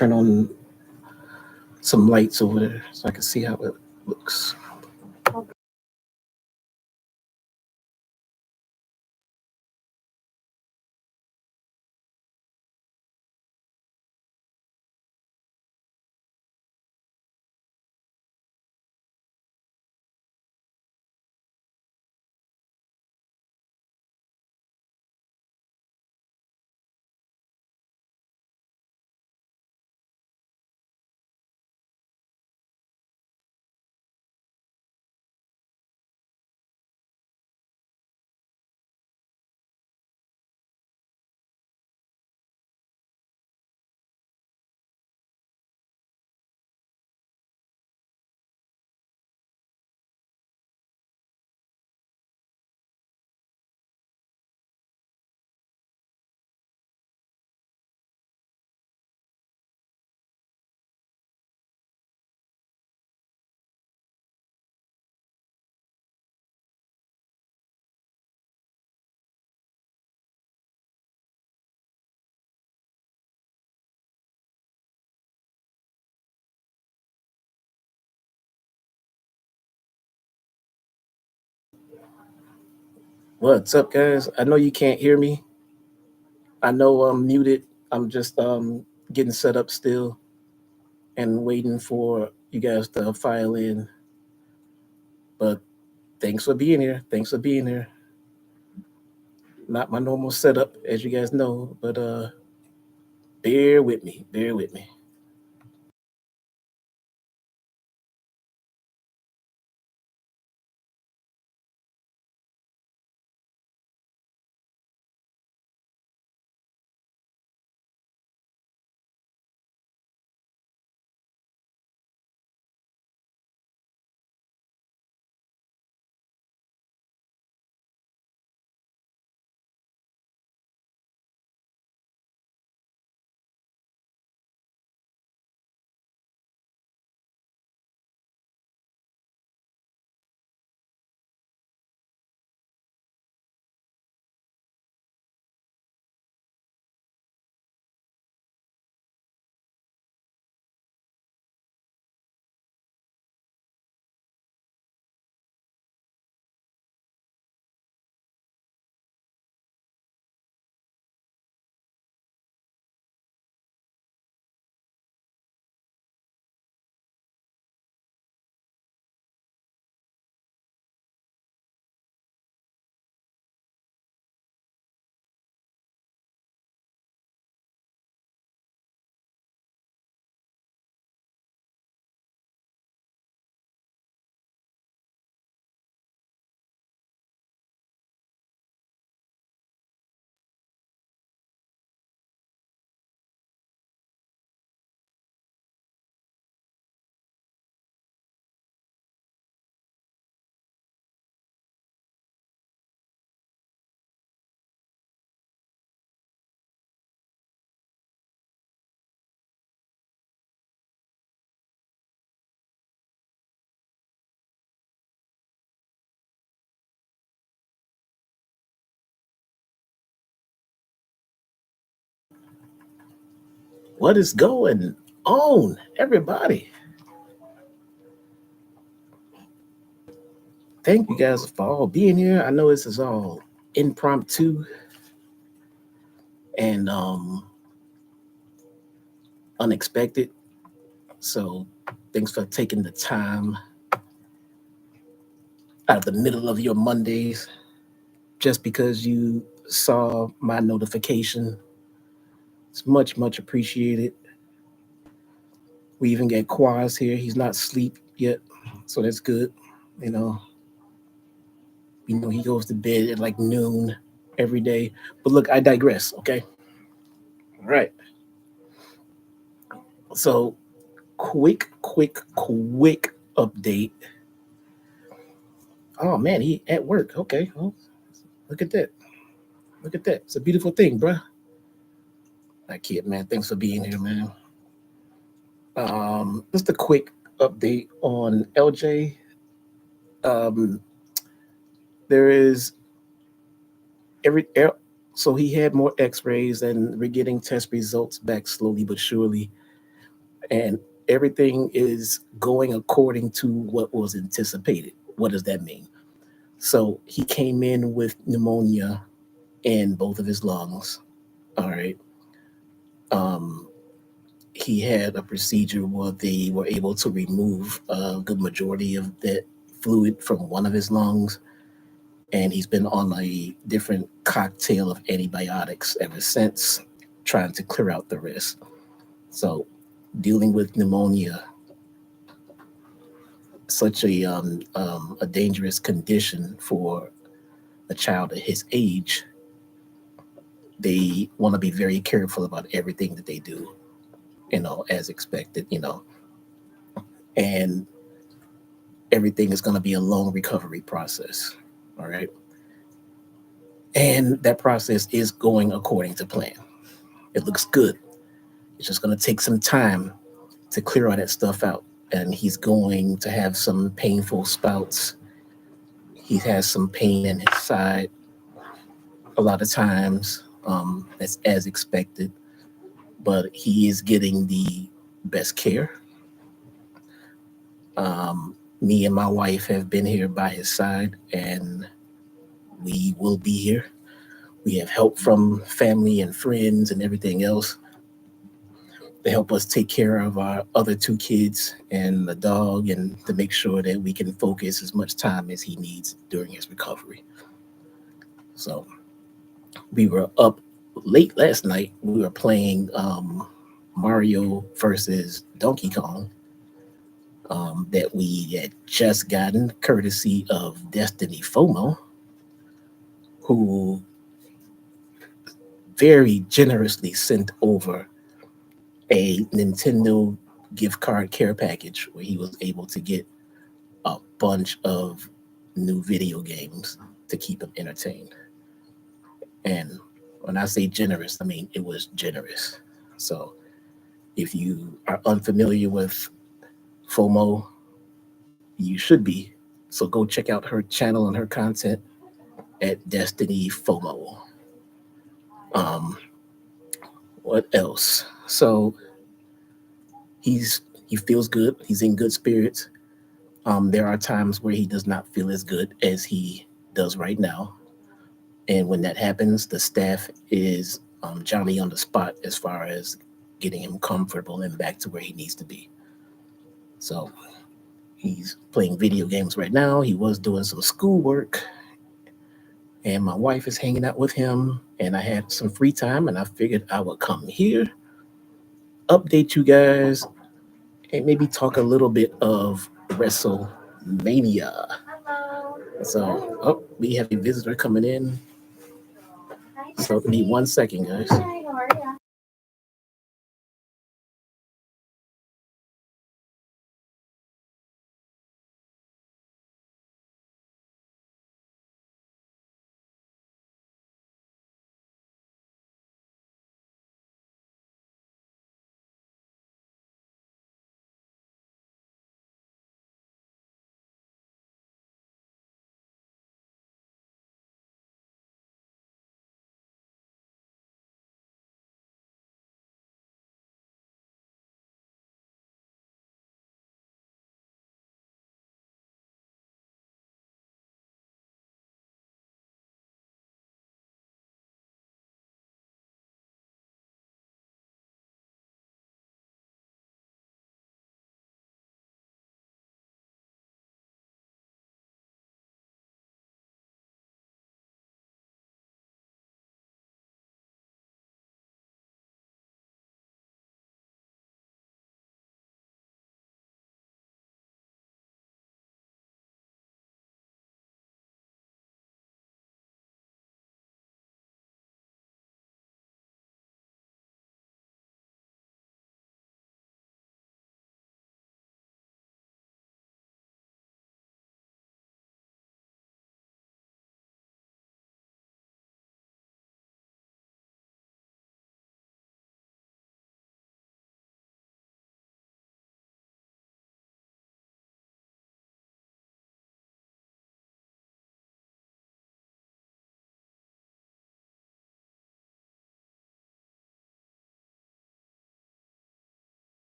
turn on some lights over there so I can see how it looks. What's up, guys? I know you can't hear me. I know I'm muted. I'm just getting set up still and waiting for you guys to file in. But thanks for being here. Thanks for being here. Not my normal setup, as you guys know, but bear with me. Bear with me. What is going on, everybody? Thank you guys for all being here. I know this is all impromptu and unexpected. So thanks for taking the time out of the middle of your Mondays just because you saw my notification. It's much, much appreciated. We even get Quaz here. He's not asleep yet, so that's good. You know, he goes to bed at like noon every day. But look, I digress. Okay, all right. So quick update. Oh man, he at work. Okay, well, look at that. Look at that. It's a beautiful thing, bruh. That kid, man. Thanks for being here, man. Just a quick update on LJ. Um, there is every so he had more X-rays, and we're getting test results back slowly but surely. and everything is going according to what was anticipated. What does that mean? So he came in with pneumonia in both of his lungs. All right. Um, he had a procedure where they were able to remove a good majority of that fluid from one of his lungs, and he's been on a different cocktail of antibiotics ever since, trying to clear out the rest. So, dealing with pneumonia, such a dangerous condition for a child at his age, they want to be very careful about everything that they do, as expected, and everything is going to be a long recovery process. All right. And that process is going according to plan. It looks good. It's just going to take some time to clear all that stuff out. And he's going to have some painful spouts. He has some pain in his side a lot of times. That's as expected, but he is getting the best care. Me and my wife have been here by his side, and we will be here. We have help from family and friends and everything else to help us take care of our other two kids and the dog, and to make sure that we can focus as much time as he needs during his recovery. So we were up late last night. We were playing Mario versus Donkey Kong, that we had just gotten courtesy of Destiny FOMO, who very generously sent over a Nintendo gift card care package where he was able to get a bunch of new video games to keep him entertained. And when I say generous, I mean it was generous. So if you are unfamiliar with FOMO, you should be. So go check out her channel and her content at Destiny FOMO. Um, what else? So he feels good. He's in good spirits. There are times where he does not feel as good as he does right now. And when that happens, the staff is Johnny on the spot as far as getting him comfortable and back to where he needs to be. So he's playing video games right now. He was doing some schoolwork, and my wife is hanging out with him. And I had some free time, and I figured I would come here, update you guys, and maybe talk a little bit of WrestleMania. So, oh, we have a visitor coming in. So, give me 1 second, guys.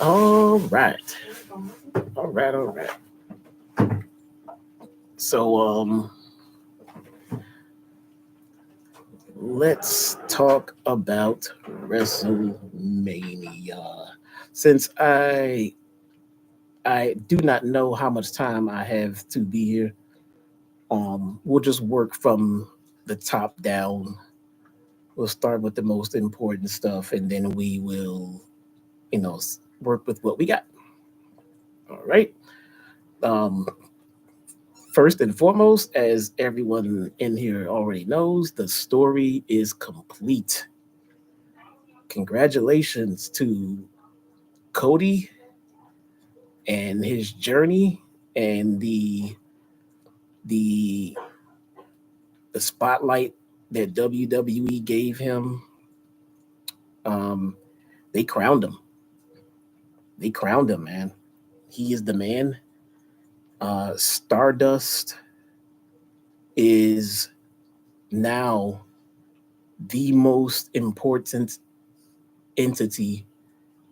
All right. All right. All right. So let's talk about WrestleMania. Since I do not know how much time I have to be here, we'll just work from the top down. We'll start with the most important stuff, and then we will, work with what we got. All right. Um, First and foremost, as everyone in here already knows, the story is complete. Congratulations to Cody and his journey and the the spotlight that WWE gave him. Um, they crowned him. They crowned him, man. He is the man. Stardust is now the most important entity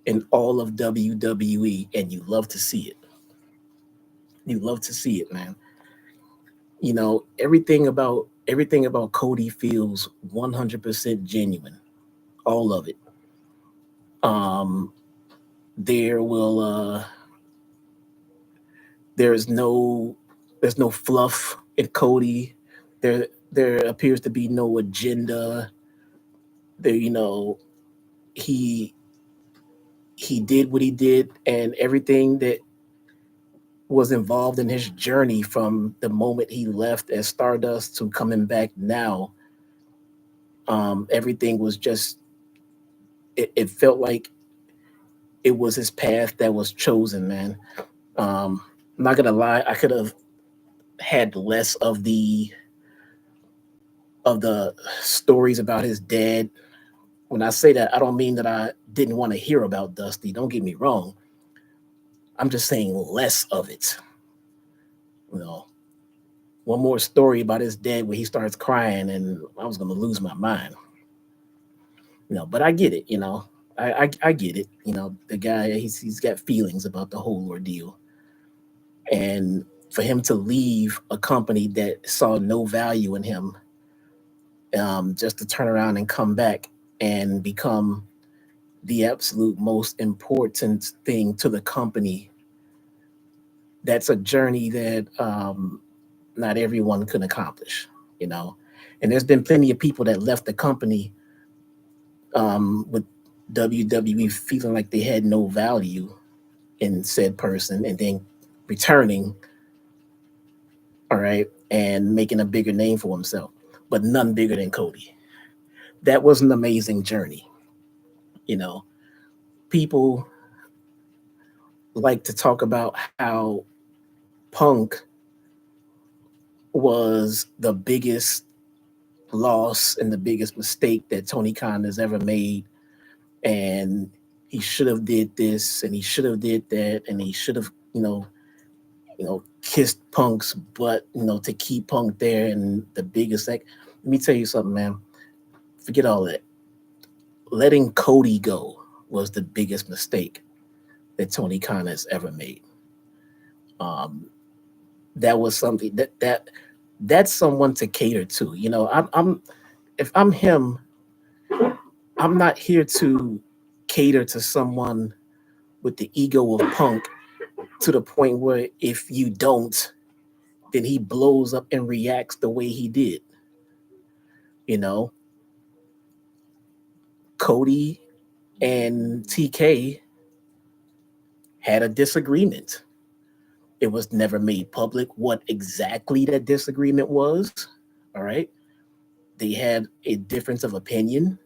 in all of WWE, and you love to see it. You love to see it, man. Everything about Cody feels 100% genuine. All of it. Um, there will there's no there's no fluff in Cody. There appears to be no agenda. There, he he did what he did, and everything that was involved in his journey from the moment he left as Stardust to coming back now. Everything was just it felt like it was his path that was chosen, man. I'm not gonna lie, I could have had less of the stories about his dad. When I say that, I don't mean that I didn't want to hear about Dusty. Don't get me wrong. I'm just saying less of it. You know, one more story about his dad where he starts crying, and I was gonna lose my mind. But I get it. I get it. The guy he's got feelings about the whole ordeal, and for him to leave a company that saw no value in him, just to turn around and come back and become the absolute most important thing to the company. That's a journey that not everyone can accomplish, you know. And there's been plenty of people that left the company with WWE feeling like they had no value in said person, and then returning, all right, and making a bigger name for himself, but none bigger than Cody. That was an amazing journey, you know. People like to talk about how Punk was the biggest loss and the biggest mistake that Tony Khan has ever made, and he should have did this and he should have did that and he should have kissed Punk's butt, to keep Punk there. And the biggest, like, let me tell you something, man. Forget all that. Letting Cody go was the biggest mistake that Tony Khan has ever made. Um, that was something that's someone to cater to. I'm if I'm him, I'm not here to cater to someone with the ego of Punk to the point where if you don't, then he blows up and reacts the way he did. You know, Cody and TK had a disagreement. It was never made public what exactly that disagreement was. All right. They had a difference of opinion.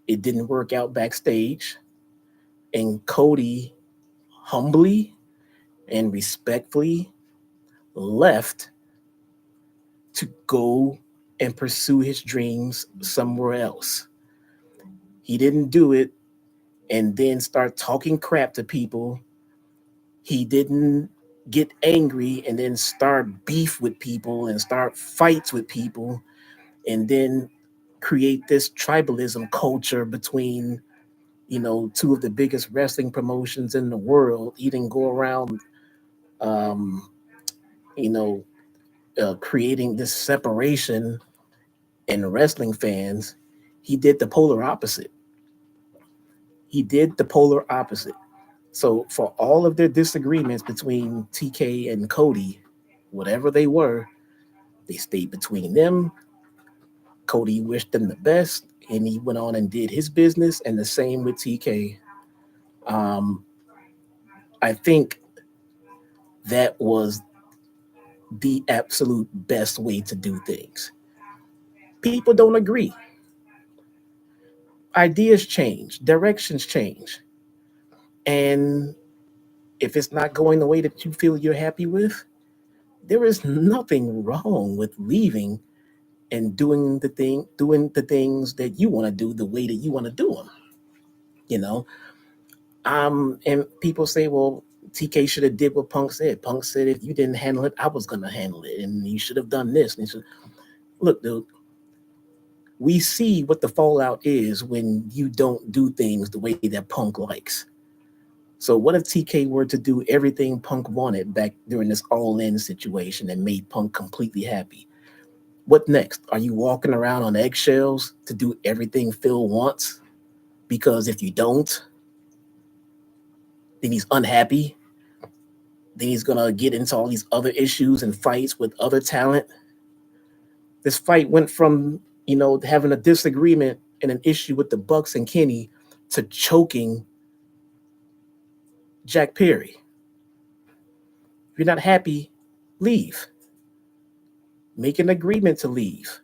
It didn't work out backstage. And Cody humbly and respectfully left to go and pursue his dreams somewhere else. He didn't do it and then start talking crap to people. He didn't get angry and then start beef with people and start fights with people and then create this tribalism culture between, two of the biggest wrestling promotions in the world even go around, um, you know, creating this separation in wrestling fans. He did the polar opposite. He did the polar opposite. So for all of their disagreements between TK and Cody, whatever they were, they stayed between them. Cody wished them the best, and he went on and did his business. And the same with TK. Um, I think that was the absolute best way to do things. People don't agree. Ideas change, directions change. And if it's not going the way that you feel you're happy with, there is nothing wrong with leaving and doing the things that you want to do the way that you want to do them. You know, and people say, well, TK should have did what Punk said. Punk said if you didn't handle it, I was gonna handle it, and you should have done this. And he said, look, dude, we see what the fallout is when you don't do things the way that Punk likes. So what if TK were to do everything Punk wanted back during this all-in situation and made Punk completely happy? What next? Are you walking around on eggshells to do everything Phil wants? Because if you don't, then he's unhappy. Then he's gonna get into all these other issues and fights with other talent. This fight went from, having a disagreement and an issue with the Bucks and Kenny to choking Jack Perry. If you're not happy, leave. Make an agreement to leave.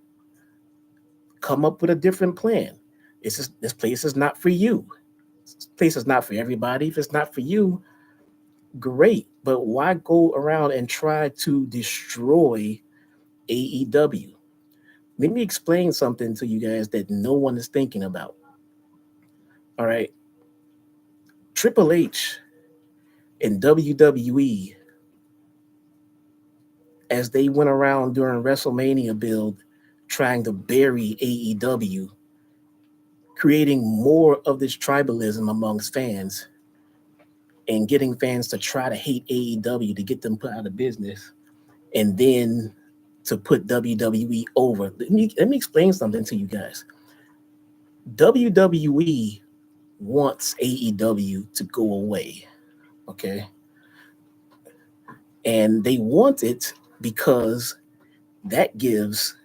Come up with a different plan. This place is not for you. This place is not for everybody. If it's not for you, great. But why go around and try to destroy AEW? Let me explain something to you guys that no one is thinking about. All right. Triple H and WWE, as they went around during WrestleMania build trying to bury AEW, creating more of this tribalism amongst fans and getting fans to try to hate AEW to get them put out of business, and then to put WWE over. Let me explain something to you guys. WWE wants AEW to go away, okay? And they want it because that gives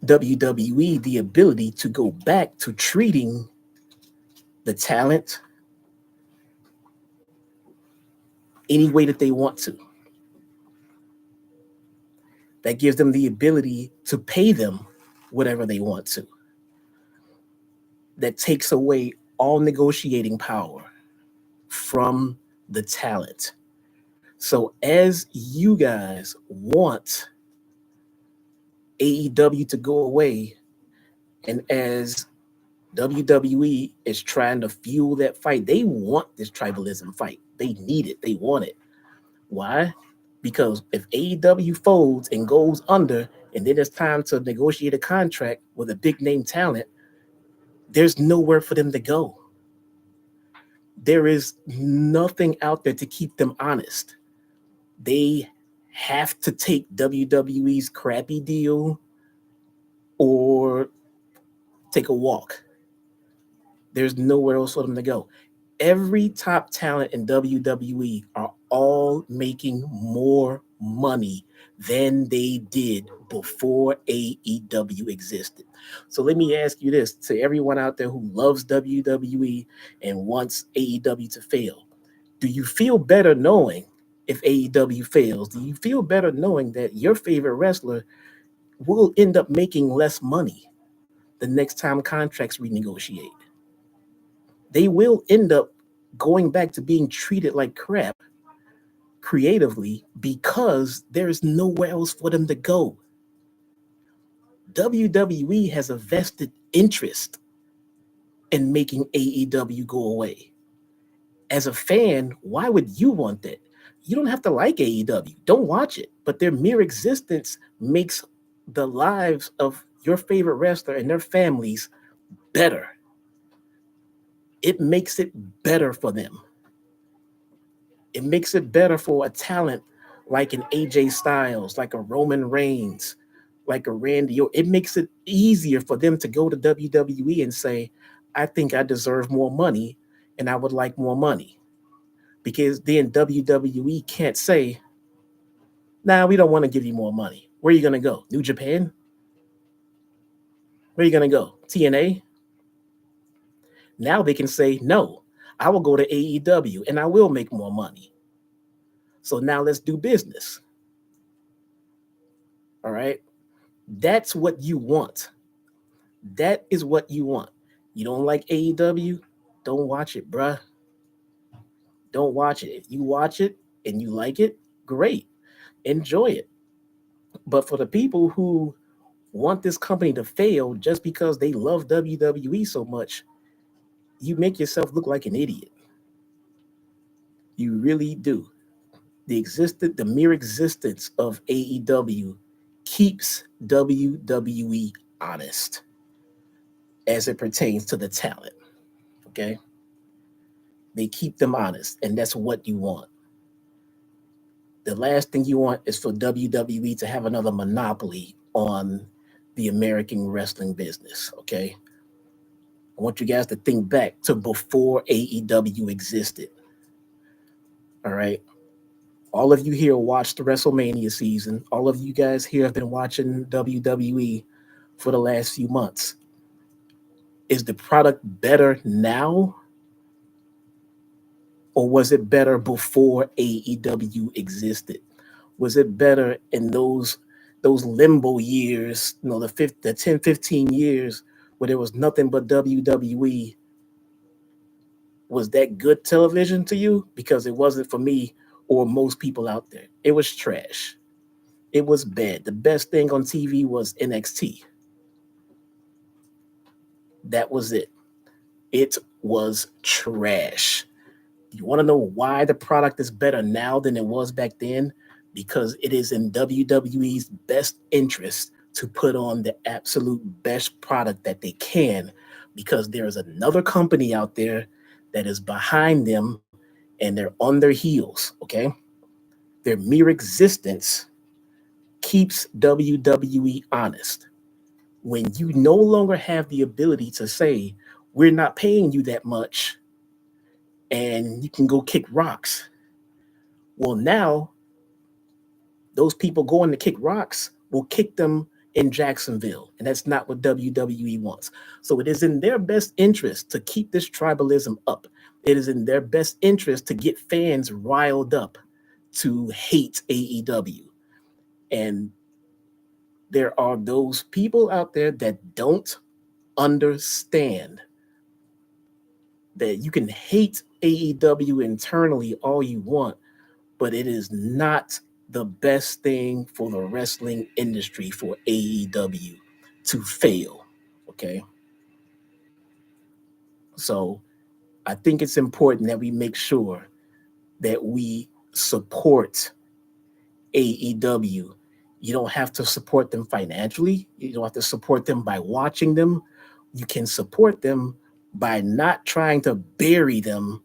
WWE the ability to go back to treating the talent any way that they want to. That gives them the ability to pay them whatever they want to. That takes away all negotiating power from the talent. So as you guys want AEW to go away, and as WWE is trying to fuel that fight, they want this tribalism fight. They need it. They want it. Why? Because if AEW folds and goes under, and then it's time to negotiate a contract with a big name talent, there's nowhere for them to go. There is nothing out there to keep them honest. They have to take WWE's crappy deal or take a walk. There's nowhere else for them to go. Every top talent in WWE are all making more money than they did before AEW existed. So let me ask you this to everyone out there who loves WWE and wants AEW to fail. Do you feel better knowing if AEW fails? Do you feel better knowing that your favorite wrestler will end up making less money the next time contracts renegotiate? They will end up going back to being treated like crap creatively because there's nowhere else for them to go. WWE has a vested interest in making AEW go away. As a fan, why would you want that? You don't have to like AEW. Don't watch it. But their mere existence makes the lives of your favorite wrestler and their families better. It makes it better for them. It makes it better for a talent like an AJ Styles, like a Roman Reigns, like a Randy. It makes it easier for them to go to WWE and say, I think I deserve more money and I would like more money. Because then WWE can't say, nah, we don't want to give you more money. Where are you going to go? New Japan? Where are you going to go? TNA? Now they can say, no, I will go to AEW and I will make more money. So now let's do business. All right. That's what you want. That is what you want. You don't like AEW? Don't watch it, bruh. Don't watch it. If you watch it and you like it, great. Enjoy it. But for the people who want this company to fail just because they love WWE so much, you make yourself look like an idiot. You really do. The mere existence of AEW keeps WWE honest as it pertains to the talent. Okay? They keep them honest, and that's what you want. The last thing you want is for WWE to have another monopoly on the American wrestling business. Okay? I want you guys to think back to before AEW existed. All right? All of you here watched the WrestleMania season. All of you guys here have been watching WWE for the last few months. Is the product better now? Or was it better before AEW existed? Was it better in those limbo years, the 10, 15 years where there was nothing but WWE? Was that good television to you? Because it wasn't for me or most people out there. It was trash. It was bad. The best thing on TV was NXT. That was it. It was trash. You want to know why the product is better now than it was back then? Because it is in WWE's best interest to put on the absolute best product that they can, because there is another company out there that is behind them and they're on their heels, okay? Their mere existence keeps WWE honest. When you no longer have the ability to say, we're not paying you that much and you can go kick rocks. Well, now those people going to kick rocks will kick them in Jacksonville. And that's not what WWE wants. So it is in their best interest to keep this tribalism up. It is in their best interest to get fans riled up to hate AEW. And there are those people out there that don't understand that you can hate AEW internally all you want, but it is not the best thing for the wrestling industry for AEW to fail. Okay. So I think it's important that we make sure that we support AEW. You don't have to support them financially. You don't have to support them by watching them. You can support them by not trying to bury them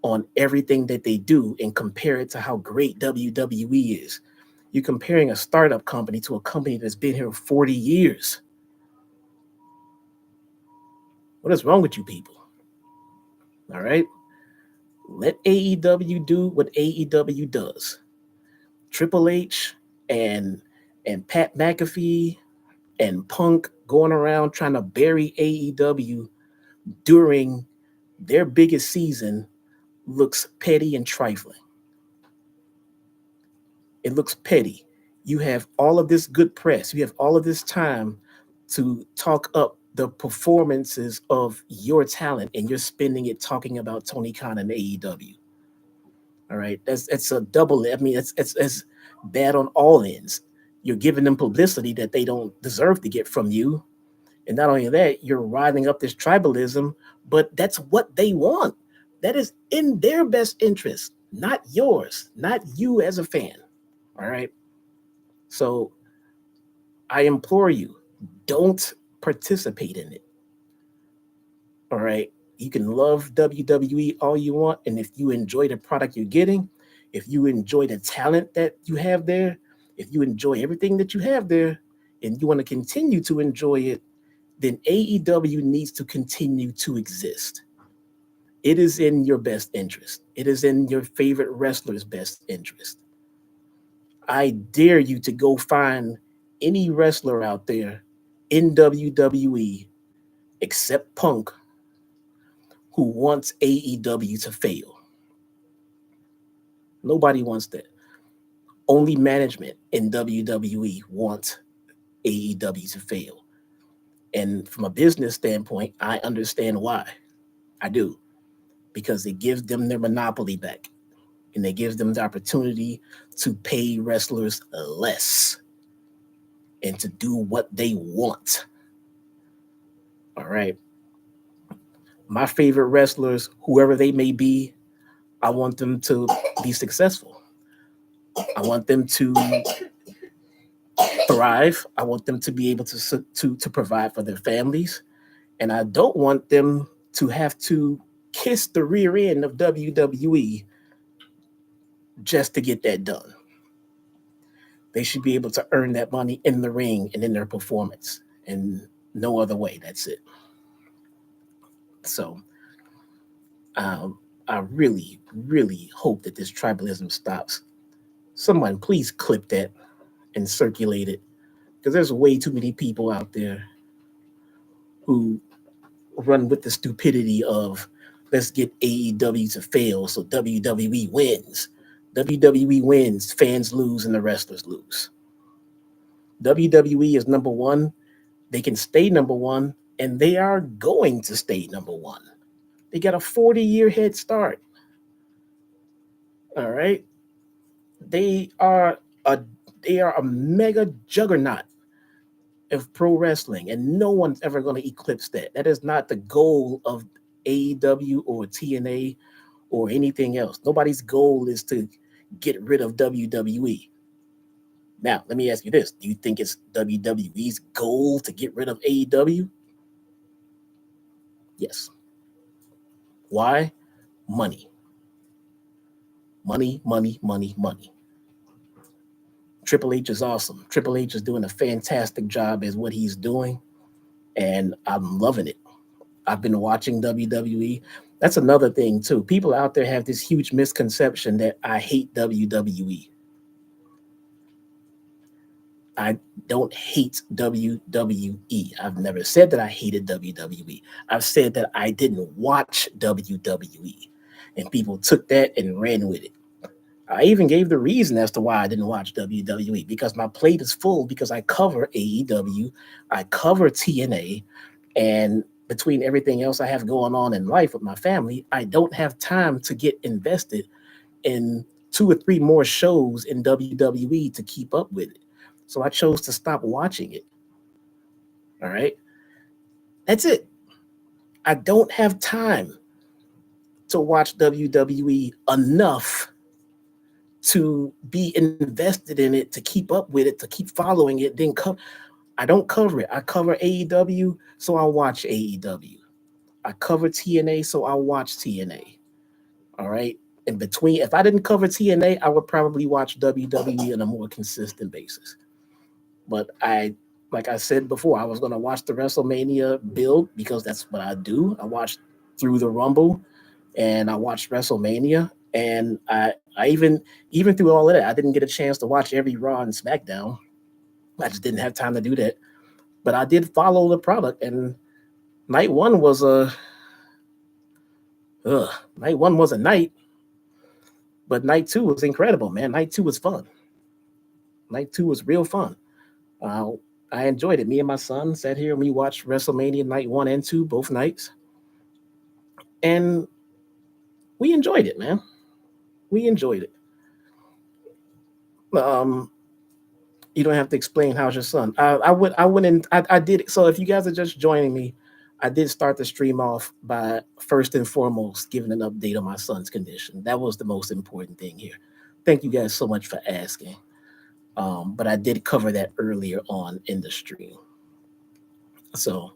on everything that they do and compare it to how great WWE is. You're comparing a startup company to a company that's been here 40 years. What is wrong with you people? All right. Let AEW do what AEW does. Triple H and Pat McAfee and Punk going around trying to bury AEW during their biggest season looks petty and trifling. It looks petty. You have all of this good press. You have all of this time to talk up the performances of your talent, and you're spending it talking about Tony Khan and AEW. All right, that's a double. I mean, it's bad on all ends. You're giving them publicity that they don't deserve to get from you, and not only that, you're riding up this tribalism. But that's what they want. That is in their best interest, not yours, not you as a fan. All right. So I implore you, don't participate in it. All right. You can love WWE all you want. And if you enjoy the product you're getting, if you enjoy the talent that you have there, if you enjoy everything that you have there, and you want to continue to enjoy it, then AEW needs to continue to exist. It is in your best interest. It is in your favorite wrestler's best interest. I dare you to go find any wrestler out there in WWE except Punk who wants AEW to fail. Nobody wants that. Only management in WWE wants AEW to fail. And from a business standpoint, I understand why. I do. Because it gives them their monopoly back. And it gives them the opportunity to pay wrestlers less and to do what they want. All right. My favorite wrestlers, whoever they may be, I want them to be successful. I want them to thrive. I want them to be able to provide for their families, and I don't want them to have to kiss the rear end of WWE just to get that done. They should be able to earn that money in the ring and in their performance, and no other way. That's it. So, I really, really hope that this tribalism stops. Someone please clip that and circulate it, because there's way too many people out there who run with the stupidity of let's get AEW to fail so WWE wins. WWE wins, fans lose, and the wrestlers lose. WWE is number one. They can stay number one, and they are going to stay number one. They got a 40-year head start. All right. They are a they are a mega juggernaut of pro wrestling, and no one's ever going to eclipse that. That is not the goal of AEW or TNA or anything else. Nobody's goal is to get rid of WWE. Now, let me ask you this. Do you think it's WWE's goal to get rid of AEW? Yes. Why? Money. Money, money, money, money. Triple H is awesome. Triple H is doing a fantastic job as what he's doing, and I'm loving it. I've been watching WWE. That's another thing too. People out there have this huge misconception that I hate WWE. I don't hate WWE. I've never said that I hated WWE. I've said that I didn't watch WWE. And people took that and ran with it. I even gave the reason as to why I didn't watch WWE, because my plate is full, because I cover AEW, I cover TNA, and between everything else I have going on in life with my family, I don't have time to get invested in 2 or 3 more shows in WWE to keep up with it. So I chose to stop watching it. All right. That's it. I don't have time to watch WWE enough to be invested in it, to keep up with it, to keep following it. I don't cover it. I cover AEW, so I watch AEW. I cover TNA, so I watch TNA. All right. In between, if I didn't cover TNA, I would probably watch WWE on a more consistent basis. But like I said before, I was going to watch the WrestleMania build because that's what I do. I watched through the Rumble and I watched WrestleMania. And I even through all of that, I didn't get a chance to watch every Raw and SmackDown. I just didn't have time to do that. But I did follow the product, and night one was a night one was a night, but night two was incredible, man. Night two was fun. Night two was real fun. Uh, I enjoyed it. Me and my son sat here and we watched WrestleMania night 1 and 2 both nights, and we enjoyed it, man. We enjoyed it. Um, you don't have to explain how's your son. I went and I did it. So if you guys are just joining me, I did start the stream off by first and foremost giving an update on my son's condition. That was the most important thing here. Thank you guys so much for asking. But I did cover that earlier on in the stream. So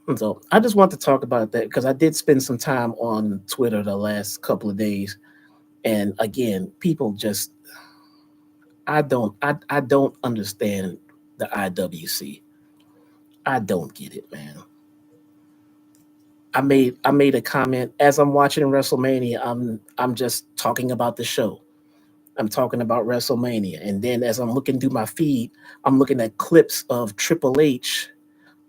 And so I just want to talk about that because I did spend some time on Twitter the last couple of days. And again, people just I don't understand the IWC. I don't get it, man. I made a comment as I'm watching WrestleMania. I'm just talking about the show. I'm talking about WrestleMania, and then as I'm looking through my feed, I'm looking at clips of Triple H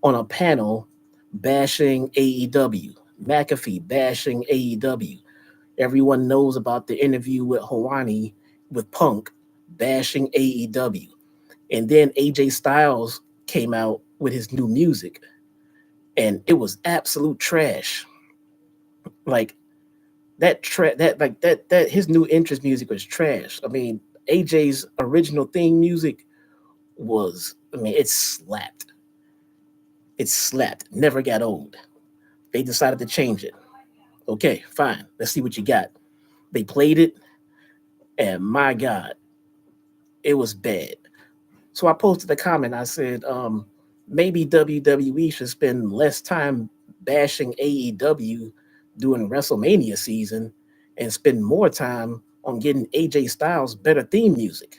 on a panel bashing AEW, McAfee bashing AEW. Everyone knows about the interview with Hawani with Punk bashing AEW, and then AJ Styles came out with his new music, and it was absolute trash. Like that his new interest music was trash. I mean, AJ's original theme music was, I mean, it slapped. It slapped. Never got old. They decided to change it. Okay, fine. Let's see what you got. They played it, and my God, it was bad. So I posted a comment. I said, maybe WWE should spend less time bashing AEW during WrestleMania season and spend more time on getting AJ Styles better theme music.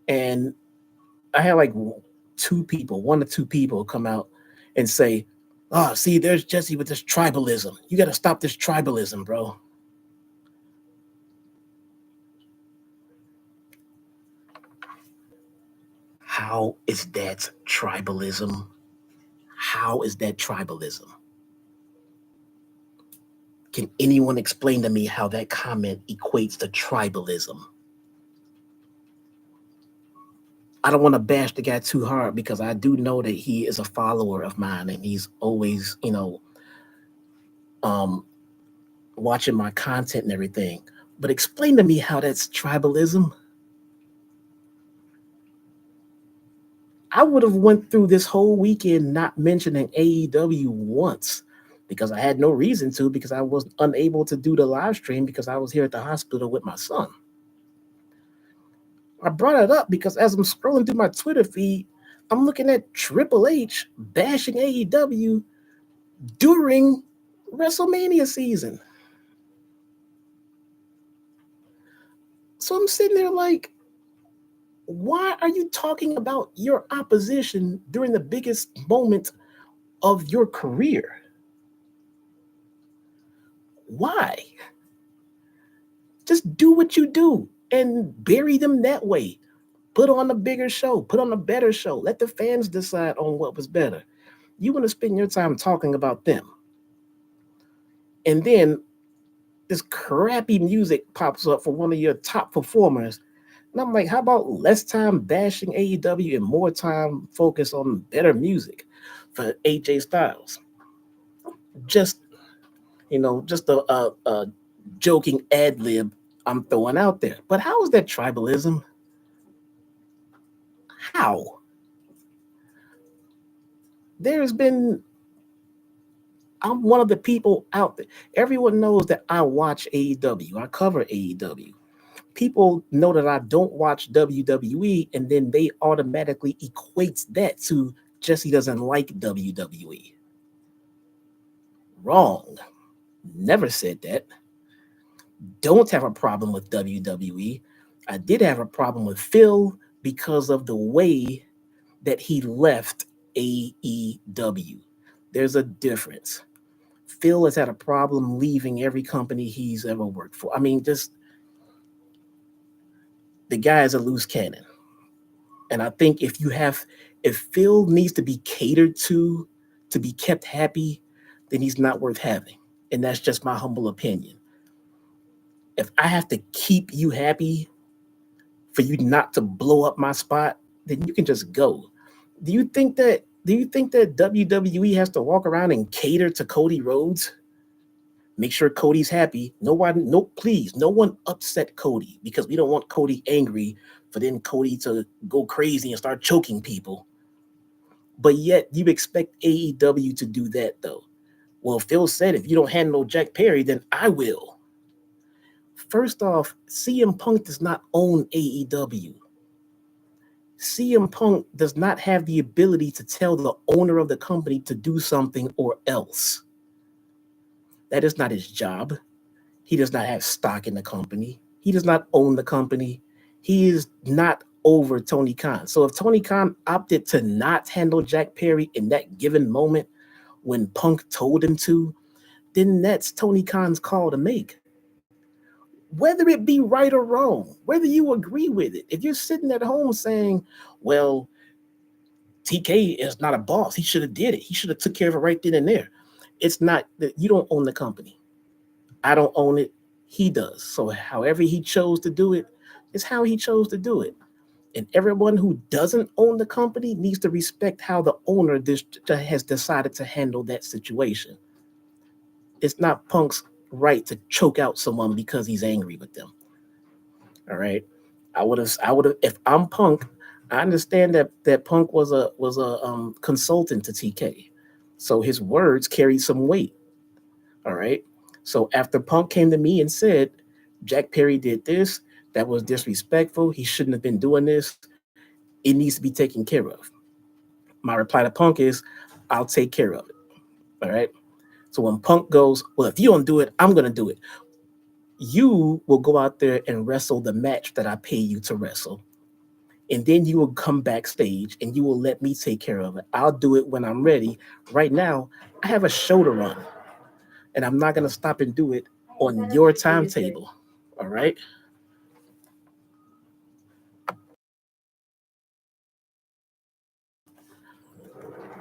And I had like two people, one or two people come out and say, oh, see, there's Jesse with this tribalism. You got to stop this tribalism, bro. How is that tribalism? How is that tribalism? Can anyone explain to me how that comment equates to tribalism? I don't want to bash the guy too hard because I do know that he is a follower of mine and he's always, um, watching my content and everything. But explain to me how that's tribalism. I would have went through this whole weekend not mentioning AEW once because I had no reason to because I was unable to do the live stream because I was here at the hospital with my son. I brought it up because as I'm scrolling through my Twitter feed, I'm looking at Triple H bashing AEW during WrestleMania season. So I'm sitting there like, why are you talking about your opposition during the biggest moment of your career? Why? Just do what you do and bury them that way. Put on a bigger show, put on a better show. Let the fans decide on what was better. You want to spend your time talking about them. And then this crappy music pops up for one of your top performers. And I'm like, how about less time bashing AEW and more time focus on better music for AJ Styles? Just, just a joking ad lib I'm throwing out there. But how is that tribalism? How? There's been, I'm one of the people out there. Everyone knows that I watch AEW, I cover AEW. People know that I don't watch WWE, and then they automatically equates that to Jesse doesn't like WWE. Wrong. Never said that. Don't have a problem with WWE. I did have a problem with Phil because of the way that he left AEW. There's a difference. Phil has had a problem leaving every company he's ever worked for. I mean, just the guy is a loose cannon. And I think if Phil needs to be catered to be kept happy, then he's not worth having. And that's just my humble opinion. If I have to keep you happy for you not to blow up my spot, then you can just go. Do you think that WWE has to walk around and cater to Cody Rhodes? Make sure Cody's happy. Please, no one upset Cody because we don't want Cody angry for then Cody to go crazy and start choking people. But yet you expect AEW to do that though. Well, Phil said if you don't handle Jack Perry, then I will. First off, CM Punk does not own AEW. CM Punk does not have the ability to tell the owner of the company to do something or else. That is not his job. He does not have stock in the company. He does not own the company. He is not over Tony Khan. So if Tony Khan opted to not handle Jack Perry in that given moment when Punk told him to, then that's Tony Khan's call to make. Whether it be right or wrong, whether you agree with it. If you're sitting at home saying, well, TK is not a boss. He should have did it. He should have took care of it right then and there. It's not that you don't own the company. I don't own it. He does. So however he chose to do it is how he chose to do it. And everyone who doesn't own the company needs to respect how the owner has decided to handle that situation. It's not Punk's right to choke out someone because he's angry with them. All right. I would have, if I'm Punk, I understand that Punk was a consultant to TK. So his words carried some weight. All right. So after Punk came to me and said, Jack Perry did this, that was disrespectful. He shouldn't have been doing this. It needs to be taken care of. My reply to Punk is, I'll take care of it. All right. So when Punk goes, well, if you don't do it, I'm going to do it. You will go out there and wrestle the match that I pay you to wrestle. And then you will come backstage and you will let me take care of it. I'll do it when I'm ready. Right now, I have a show to run. And I'm not going to stop and do it on your timetable. All right.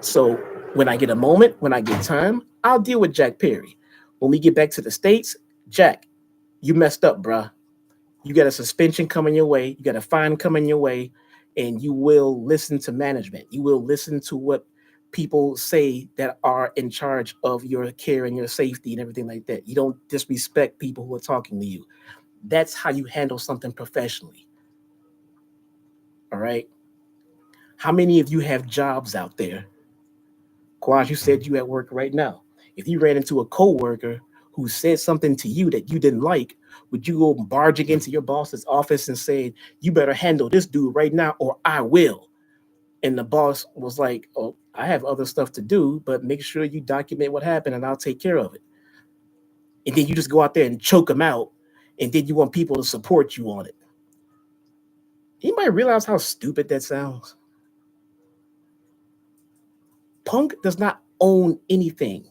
So when I get a moment, when I get time, I'll deal with Jack Perry. When we get back to the States, Jack, you messed up, bruh. You got a suspension coming your way. You got a fine coming your way. And you will listen to management. You will listen to what people say that are in charge of your care and your safety and everything like that. You don't disrespect people who are talking to you. That's how you handle something professionally. All right. How many of you have jobs out there? Quaj, you said you at work right now. If you ran into a coworker who said something to you that you didn't like, would you go barging into your boss's office and say, you better handle this dude right now or I will? And the boss was like, oh, I have other stuff to do, but make sure you document what happened and I'll take care of it. And then you just go out there and choke them out. And then you want people to support you on it. You might realize how stupid that sounds. Punk does not own anything.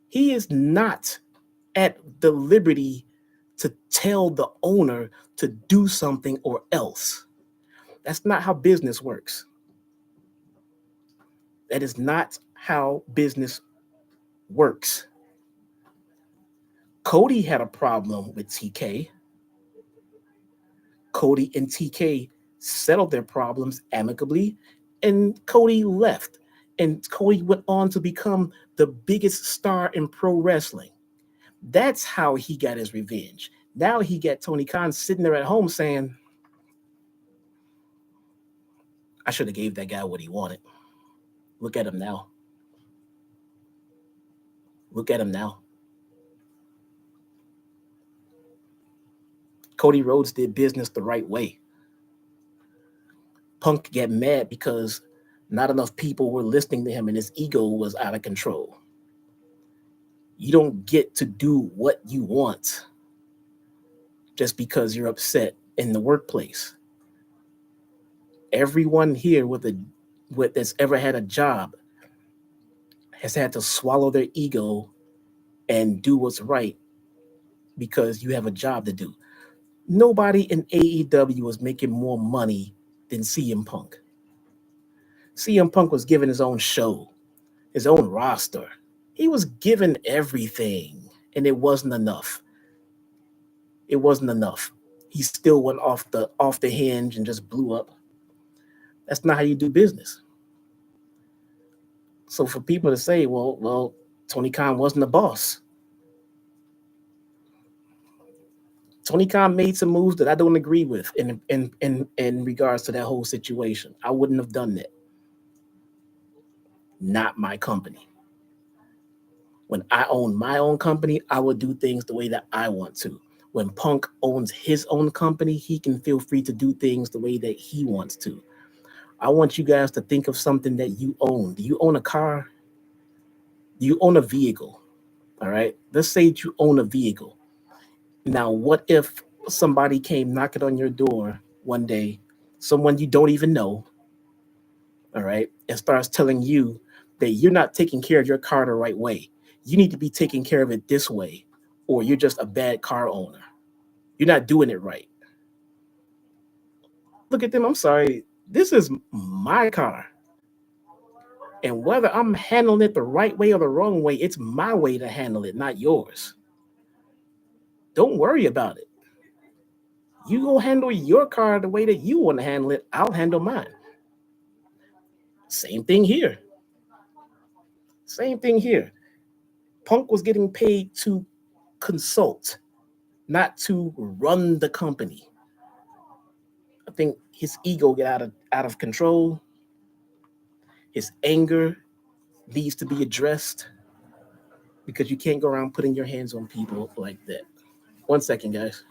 He is not at the liberty to tell the owner to do something or else. That's not how business works. That is not how business works. Cody had a problem with TK. Cody and TK settled their problems amicably, and Cody left. And Cody went on to become the biggest star in pro wrestling. That's how he got his revenge. Now he got Tony Khan sitting there at home saying, I should have gave that guy what he wanted. Look at him now. Look at him now. Cody Rhodes did business the right way. Punk got mad because not enough people were listening to him and his ego was out of control. You don't get to do what you want just because you're upset in the workplace. Everyone here with that's ever had a job has had to swallow their ego and do what's right because you have a job to do. Nobody in AEW was making more money than CM Punk. CM Punk was given his own show, his own roster. He was given everything, and it wasn't enough. It wasn't enough. He still went off the hinge and just blew up. That's not how you do business. So for people to say, well, Tony Khan wasn't the boss. Tony Khan made some moves that I don't agree with in regards to that whole situation. I wouldn't have done that. Not my company. When I own my own company, I will do things the way that I want to. When Punk owns his own company, he can feel free to do things the way that he wants to. I want you guys to think of something that you own. Do you own a car? Do you own a vehicle? All right. Let's say that you own a vehicle. Now, what if somebody came knocking on your door one day, someone you don't even know, all right, and starts telling you that you're not taking care of your car the right way. You need to be taking care of it this way, or you're just a bad car owner. You're not doing it right. Look at them. I'm sorry. This is my car. And whether I'm handling it the right way or the wrong way, it's my way to handle it, not yours. Don't worry about it. You go handle your car the way that you want to handle it. I'll handle mine. Same thing here. Same thing here. Punk was getting paid to consult, not to run the company. I think his ego got out of control. His anger needs to be addressed because you can't go around putting your hands on people like that. 1 second, guys.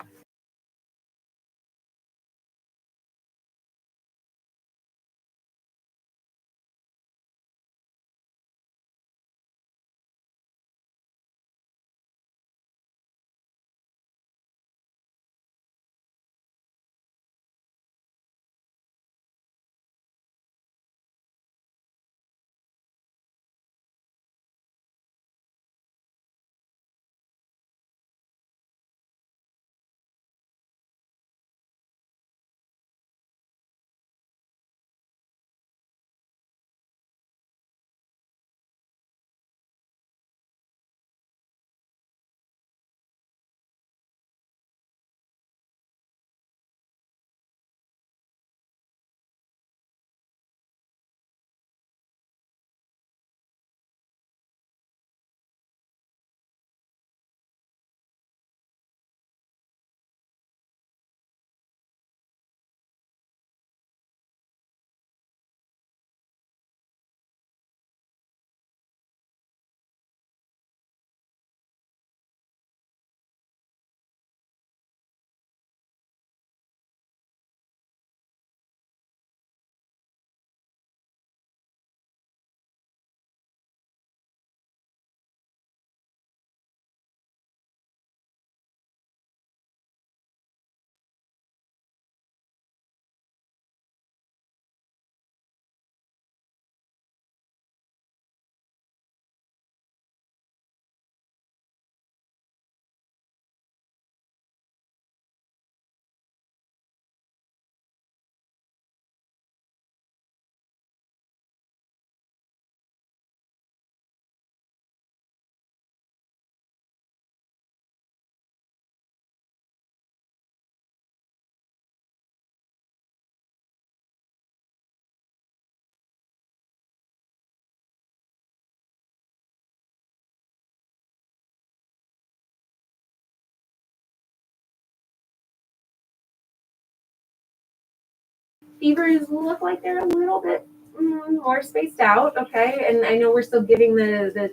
Fevers look like they're a little bit more spaced out, okay? And I know we're still giving the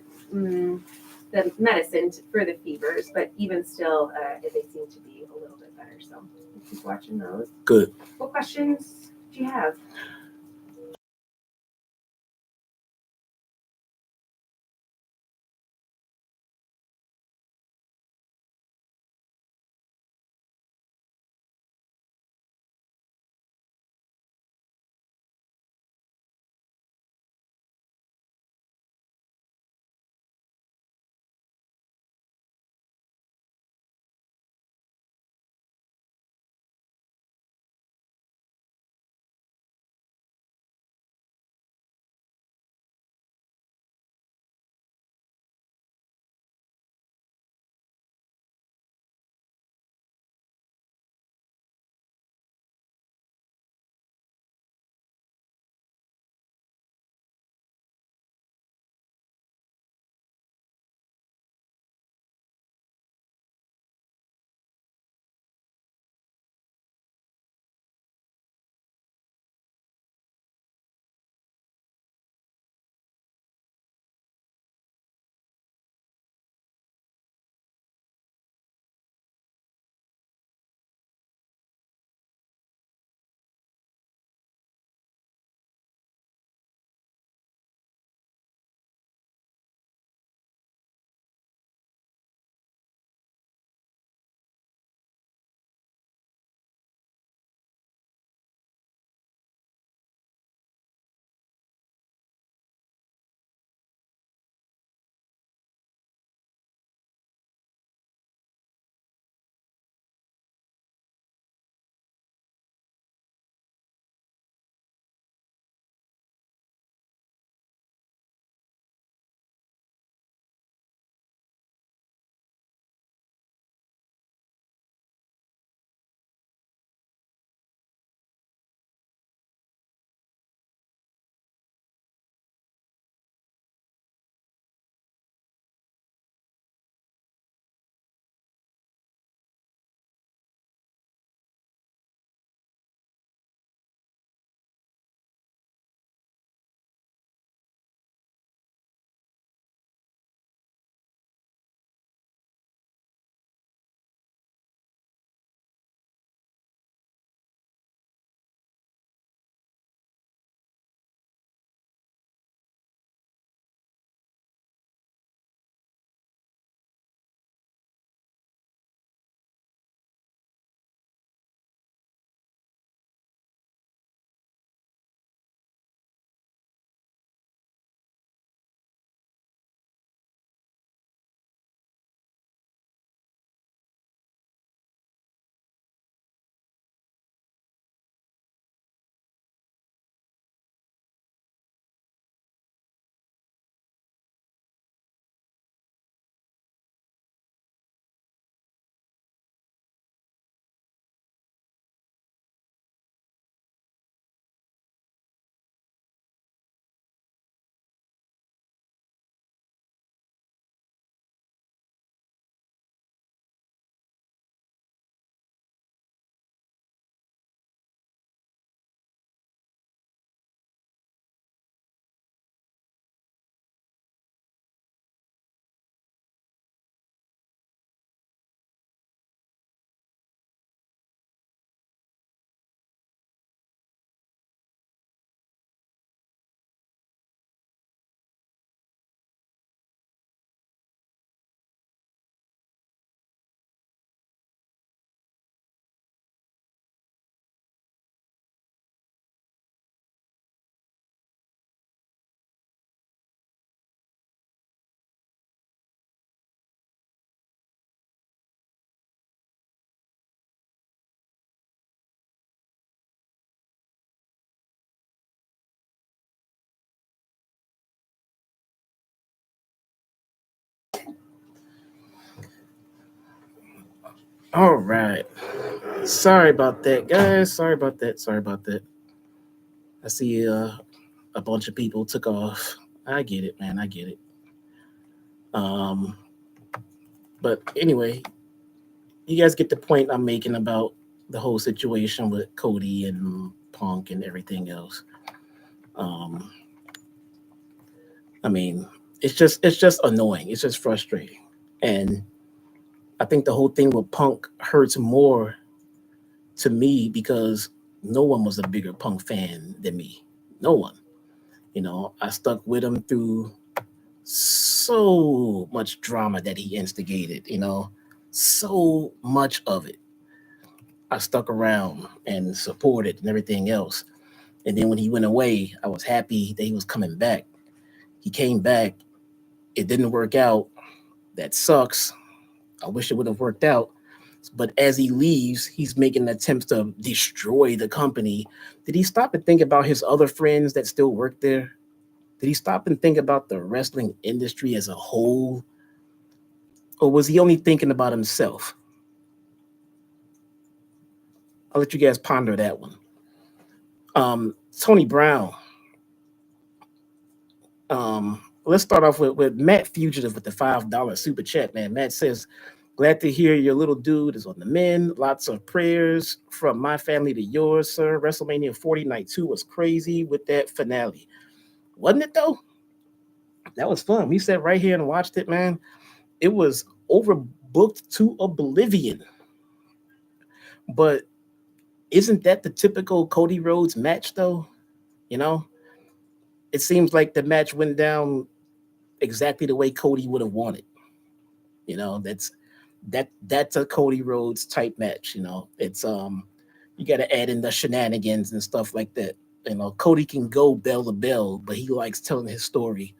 medicine for the fevers, but even still, they seem to be a little bit better. So we'll keep watching those. Good. What questions do you have? All right. Sorry about that, guys. Sorry about that. Sorry about that. I see a bunch of people took off. I get it, man. I get it. Um, but anyway, you guys get the point I'm making about the whole situation with Cody and Punk and everything else. Um, I mean, it's just annoying. It's just frustrating, and I think the whole thing with Punk hurts more to me because no one was a bigger Punk fan than me. No one. I stuck with him through so much drama that he instigated. So much of it. I stuck around and supported and everything else. And then when he went away, I was happy that he was coming back. He came back. It didn't work out. That sucks. I wish it would have worked out. But as he leaves, he's making attempts to destroy the company. Did he stop and think about his other friends that still work there? Did he stop and think about the wrestling industry as a whole? Or was he only thinking about himself? I'll let you guys ponder that one. Tony Brown. Let's start off with Matt Fugitive with the $5 super chat, man. Matt says, glad to hear your little dude is on the mend. Lots of prayers from my family to yours, sir. WrestleMania 40 Night 2 was crazy with that finale. Wasn't it, though? That was fun. We sat right here and watched it, man. It was overbooked to oblivion. But isn't that the typical Cody Rhodes match, though? You know, it seems like the match went down exactly the way Cody would have wanted. That's a Cody Rhodes type match. It's you got to add in the shenanigans and stuff like that. Cody can go bell to bell, but he likes telling his story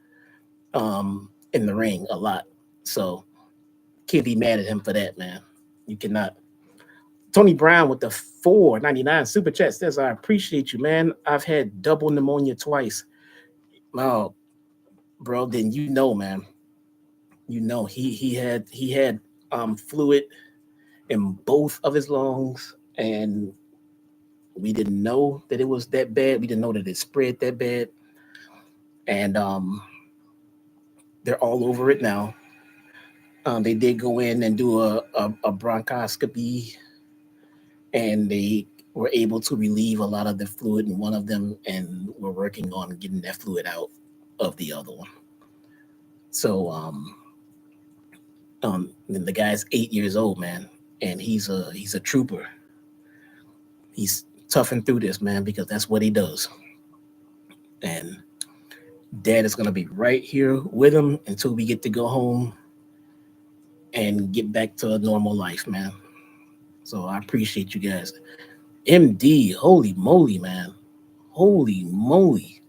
in the ring a lot. So can't be mad at him for that, man. You cannot. Tony Brown with the 4.99 super chat says, "I appreciate you, man. I've had double pneumonia twice." Oh, bro, then man. He had fluid in both of his lungs, and we didn't know that it was that bad. We didn't know that it spread that bad, and they're all over it now. They did go in and do a bronchoscopy, and they were able to relieve a lot of the fluid in one of them, and we're working on getting that fluid out of the other one. So the guy's 8 years old, man, and he's a trooper. He's toughing through this, man, because that's what he does. And dad is gonna be right here with him until we get to go home and get back to a normal life, man. So I appreciate you guys. MD, holy moly, man. Holy moly.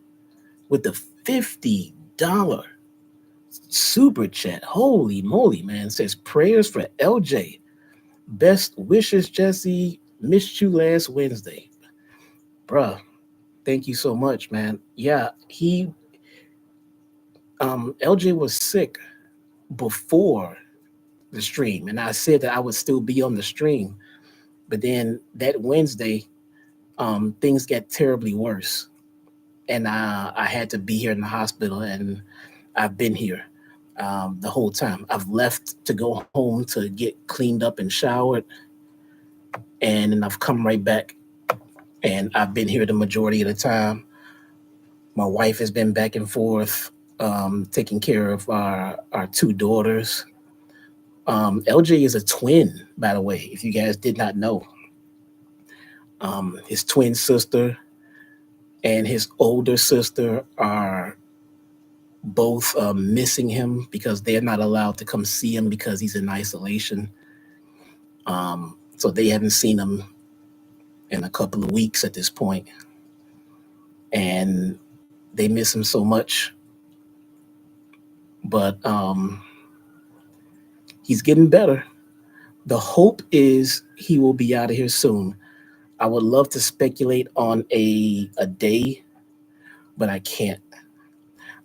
With the $50 super chat. Holy moly, man. It says prayers for LJ. Best wishes, Jesse. Missed you last Wednesday. Bruh, thank you so much, man. Yeah, LJ was sick before the stream, and I said that I would still be on the stream. But then that Wednesday, things got terribly worse, and I had to be here in the hospital, and I've been here the whole time. I've left to go home to get cleaned up and showered, and then I've come right back, and I've been here the majority of the time. My wife has been back and forth, taking care of our two daughters. LJ is a twin, by the way, if you guys did not know. His twin sister and his older sister are both missing him because they're not allowed to come see him because he's in isolation. So they haven't seen him in a couple of weeks at this point, and they miss him so much. But he's getting better. The hope is he will be out of here soon. I would love to speculate on a day, but I can't.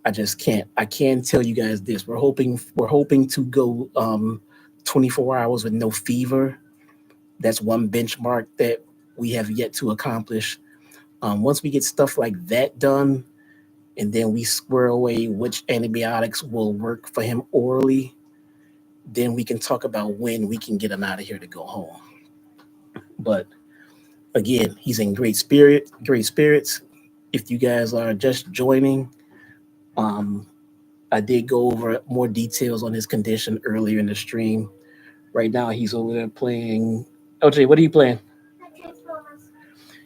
I just can't. I can tell you guys this. We're hoping to go 24 hours with no fever. That's one benchmark that we have yet to accomplish. Once we get stuff like that done, and then we square away which antibiotics will work for him orally, then we can talk about when we can get him out of here to go home. But again, he's in great spirits. If you guys are just joining, um, I did go over more details on his condition earlier in the stream. Right now, he's over there playing. LJ, what are you playing?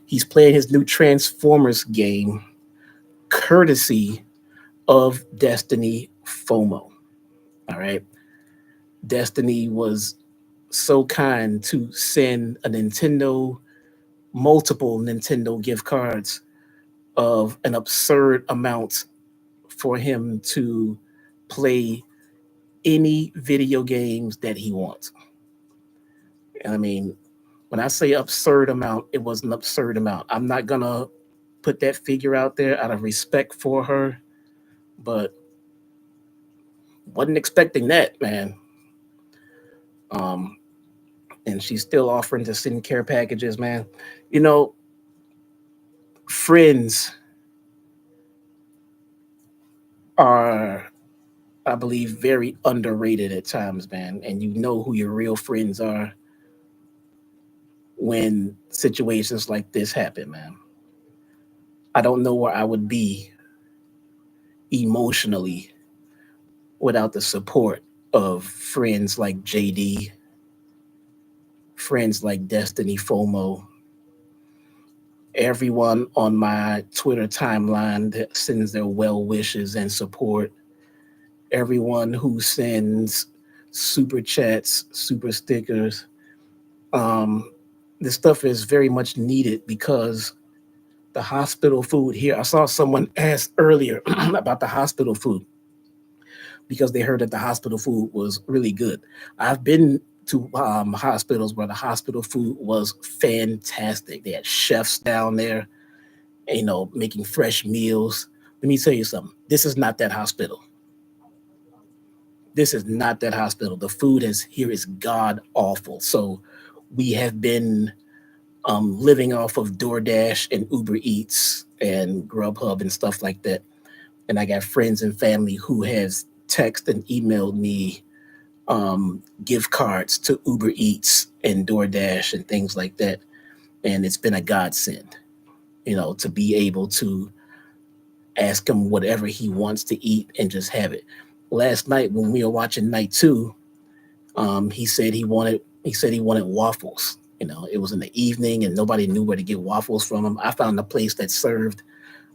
He's playing his new Transformers game, courtesy of Destiny FOMO. All right. Destiny was so kind to send multiple Nintendo gift cards of an absurd amount for him to play any video games that he wants. I mean, when I say absurd amount, it was an absurd amount. I'm not gonna put that figure out there out of respect for her, but wasn't expecting that, man. Um, and she's still offering to send care packages, man. You know, friends are, I believe, very underrated at times, man. And you know who your real friends are when situations like this happen, man. I don't know where I would be emotionally without the support of friends like JD, friends like Destiny FOMO, everyone on my Twitter timeline that sends their well wishes and support, everyone who sends super chats, super stickers. Um, this stuff is very much needed because the hospital food here. I saw someone ask earlier about the hospital food because they heard that the hospital food was really good. I've been to hospitals where the hospital food was fantastic. They had chefs down there, making fresh meals. Let me tell you something. This is not that hospital. This is not that hospital. The food here is god awful. So we have been living off of DoorDash and Uber Eats and Grubhub and stuff like that. And I got friends and family who has texted and emailed me gift cards to Uber Eats and DoorDash and things like that. And it's been a godsend, to be able to ask him whatever he wants to eat and just have it. Last night when we were watching night two, he said he wanted waffles. It was in the evening and nobody knew where to get waffles from him. I found a place that served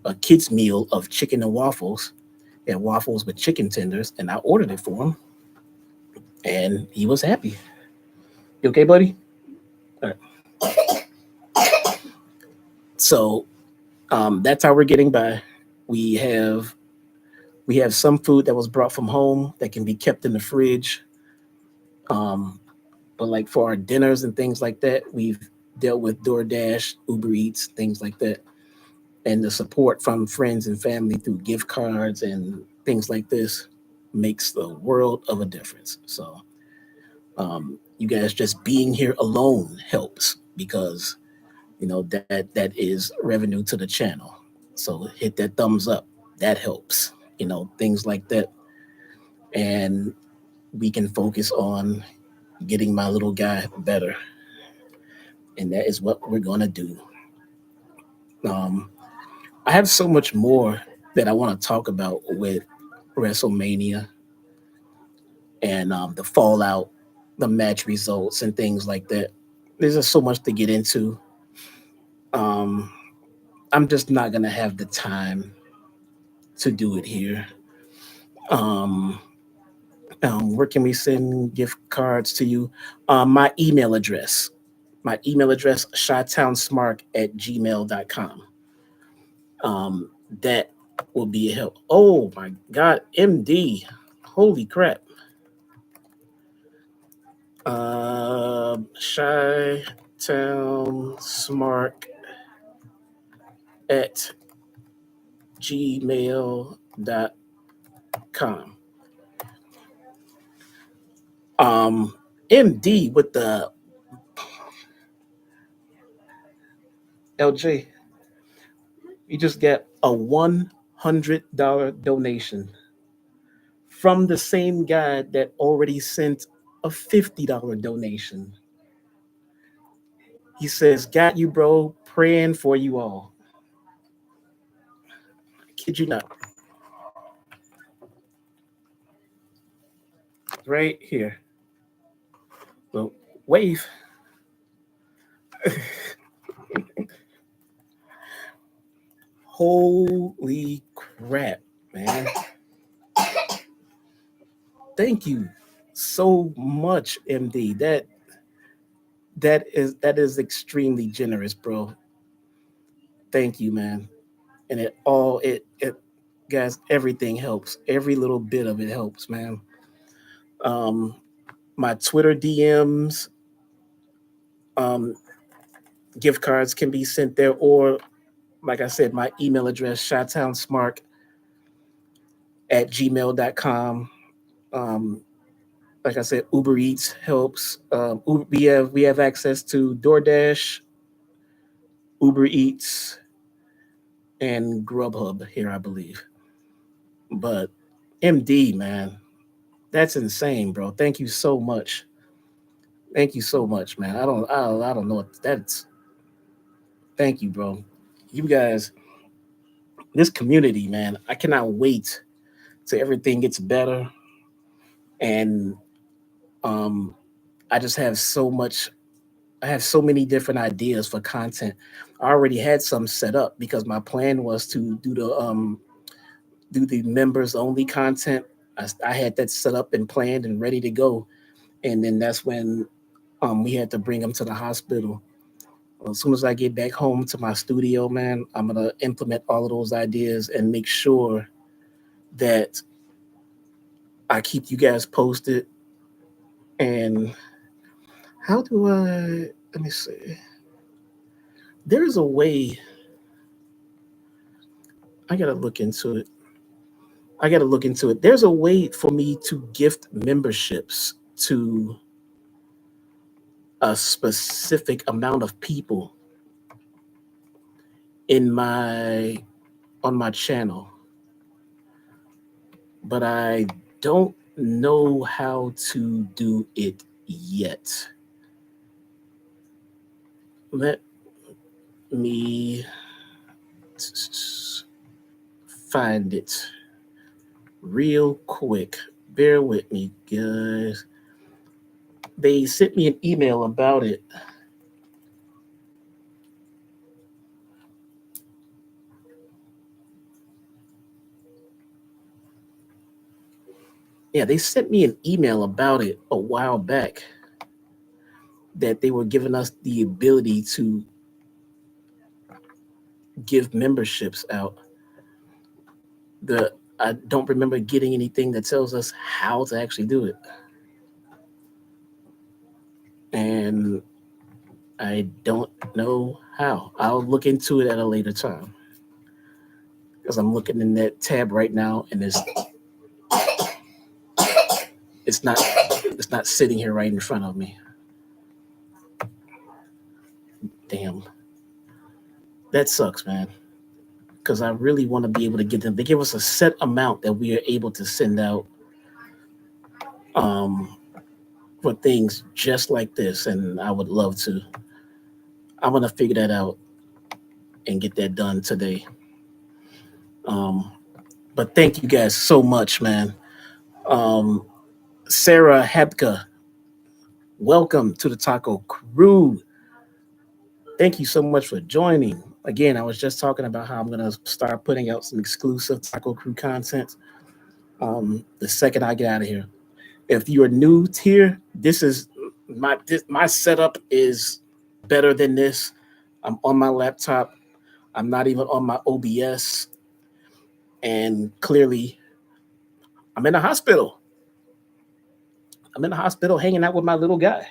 a kid's meal of chicken and waffles, and waffles with chicken tenders, and I ordered it for him, and he was happy. You okay, buddy? All right. So that's how we're getting by. We have we have some food that was brought from home that can be kept in the fridge. Um, but like for our dinners and things like that, we've dealt with DoorDash, Uber Eats, things like that, and the support from friends and family through gift cards and things like this makes the world of a difference. So you guys just being here alone helps because that is revenue to the channel. So hit that thumbs up. That helps. Things like that, and we can focus on getting my little guy better, and that is what we're gonna do. Um, I have so much more that I want to talk about with WrestleMania and the fallout, the match results, and things like that. There's just so much to get into. Um, I'm just not gonna have the time to do it here. Um, where can we send gift cards to you? My email address. My email address, shotownsmark at gmail.com. That will be a help. Oh my God, MD. Holy crap. Shy Town Smart at gmail.com. MD with the LJ, you just get a $100 donation from the same guy that already sent a $50 donation. He says, "Got you, bro. Praying for you all." Kid you not. Right here. Well, wave. Holy crap, man. Thank you so much, MD. That is extremely generous, bro. Thank you, man. And it guys, everything helps. Every little bit of it helps, man. Um my Twitter DMs, um, gift cards can be sent there, or like I said, my email address, shotownsmark@gmail.com. Um, like I said, Uber Eats helps. We have access to DoorDash, Uber Eats, and Grubhub here, I believe. But MD, man, that's insane, bro. Thank you so much. Thank you so much, man. I don't know what that's. Thank you, bro. You guys, this community, man. I cannot wait till everything gets better. And um, I just have so much. I have so many different ideas for content. I already had some set up because my plan was to do the members only content. I had that set up and planned and ready to go. And then that's when we had to bring him to the hospital. Well, as soon as I get back home to my studio, man, I'm gonna implement all of those ideas and make sure that I keep you guys posted. And how do I? Let me see. There is a way. I gotta look into it. I gotta look into it. There's a way for me to gift memberships to a specific amount of people in my on my channel, but I don't know how to do it yet. Let me find it real quick. Bear with me, guys. They sent me an email about it. Yeah, they sent me an email about it a while back that they were giving us the ability to give memberships out. The I don't remember getting anything that tells us how to actually do it. And I don't know how. I'll look into it at a later time because I'm looking in that tab right now, and it's not sitting here right in front of me. Damn, that sucks, man. Because I really want to be able to get them. They give us a set amount that we are able to send out um, for things just like this, and I would love to. I'm gonna figure that out and get that done today. Um, but thank you guys so much, man. Um, Sarah Hebka, welcome to the Taco Crew. Thank you so much for joining. Again, I was just talking about how I'm going to start putting out some exclusive Taco Crew content the second I get out of here. If you are new here, my setup is better than this. I'm on my laptop. I'm not even on my OBS, and clearly, I'm in the hospital. I'm in the hospital hanging out with my little guy.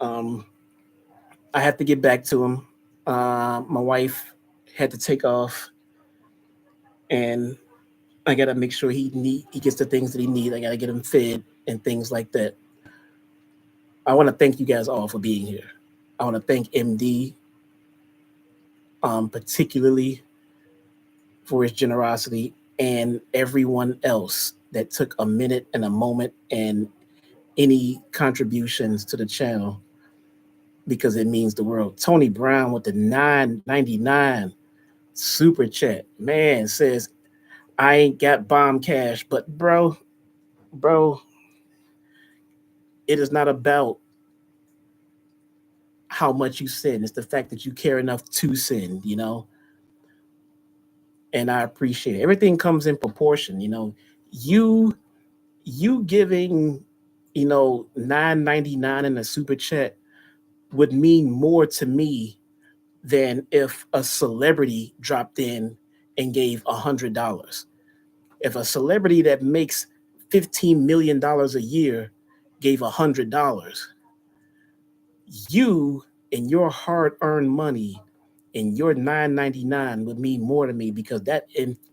Um, I have to get back to him. My wife had to take off, and I gotta make sure he gets the things that he needs. I gotta get him fed and things like that. I want to thank you guys all for being here. I want to thank MD, particularly for his generosity, and everyone else that took a minute and a moment and any contributions to the channel because it means the world. Tony Brown with the 9.99 super chat, man, says I ain't got bomb cash, but bro, it is not about how much you send. It's the fact that you care enough to send, and I appreciate it. Everything comes in proportion, You you giving, 9.99 in a super chat would mean more to me than if a celebrity dropped in and gave $100. If a celebrity that makes $15 million a year gave $100, you and your hard-earned money and your 9.99 would mean more to me because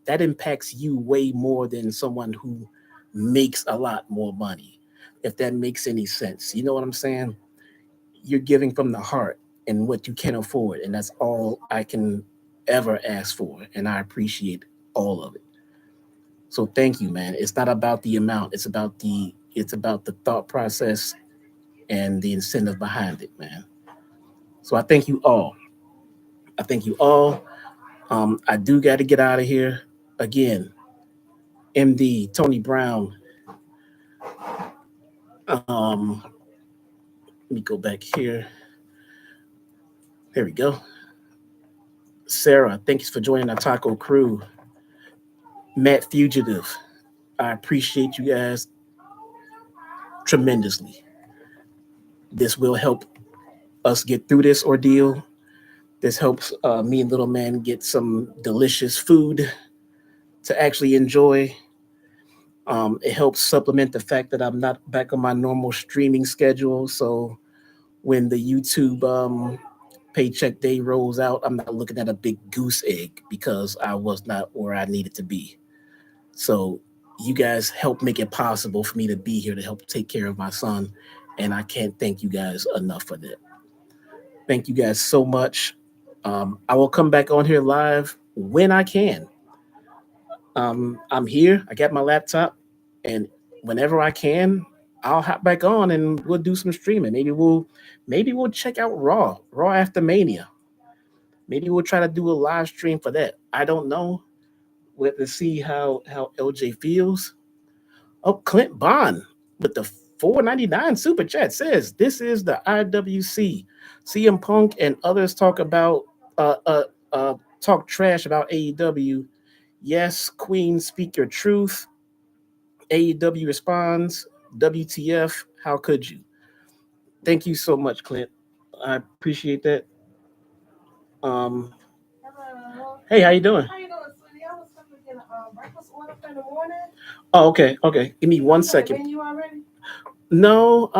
that impacts you way more than someone who makes a lot more money. If that makes any sense, you know what I'm saying? You're giving from the heart and what you can afford, and that's all I can ever ask for, and I appreciate all of it. So thank you, man. It's not about the amount; it's about the thought process and the incentive behind it, man. So I thank you all. I thank you all. I do got to get out of here again. MD Tony Brown. Um, Let me go back here. There we go. Sarah, thanks for joining our taco crew. Matt Fugitive, I appreciate you guys tremendously. This will help us get through this ordeal. This helps me and little man get some delicious food to actually enjoy. It helps supplement the fact that I'm not back on my normal streaming schedule. So when the YouTube paycheck day rolls out, I'm not looking at a big goose egg because I was not where I needed to be. So you guys help make it possible for me to be here to help take care of my son. And I can't thank you guys enough for that. Thank you guys so much. I will come back on here live when I can. I'm here. I got my laptop, and whenever I can, I'll hop back on and we'll do some streaming. Maybe we'll check out Raw after Mania. Maybe we'll try to do a live stream for that. I don't know. We'll have to see how LJ feels. Oh, Clint Bond with the 4.99 super chat says this is the IWC. CM Punk and others uh uh talk trash about AEW. Yes, Queen, speak your truth. AEW responds, WTF, how could you? Thank you so much, Clint. I appreciate that. Um, Hello. hey, how you doing? How you doing, sweetie? I was coming to get a breakfast order for the morning. Oh, okay, okay. Give me You know one the second. menu already? No,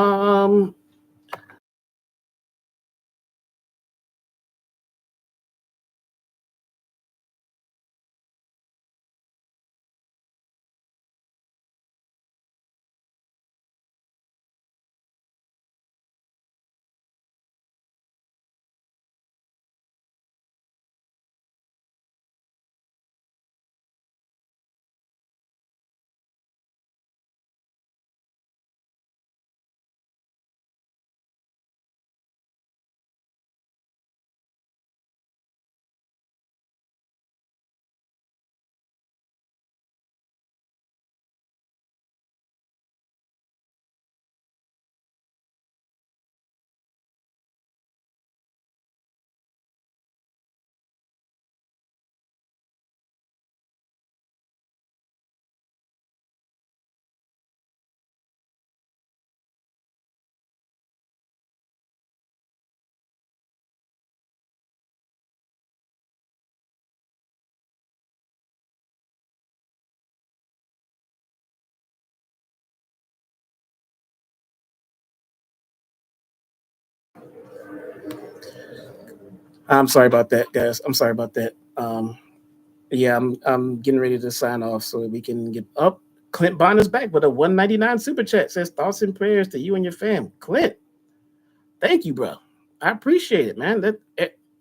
I'm sorry about that, guys. I'm sorry about that. Yeah, I'm getting ready to sign off so that we can get up. Clint Bonner's back with a 199 super chat. Says thoughts and prayers to you and your fam. Clint, Thank you, bro. I appreciate it, man.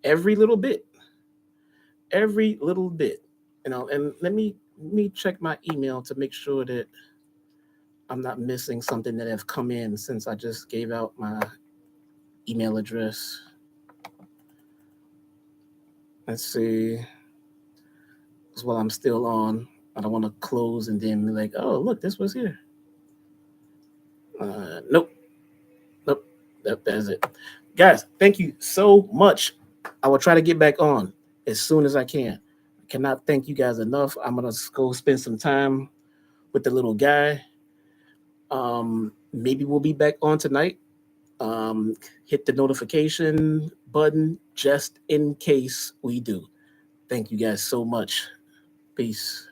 Every little bit, every little bit, And let me check my email to make sure that I'm not missing something that have come in since I just gave out my email address. Let's see. As well, I'm still on. I don't want to close and then be like, oh, look, this was here. Nope. That's it. Guys, thank you so much. I will try to get back on as soon as I can. I cannot thank you guys enough. I'm going to go spend some time with the little guy. Maybe we'll be back on tonight. Hit the notification button just in case we do. Thank you guys so much. Peace.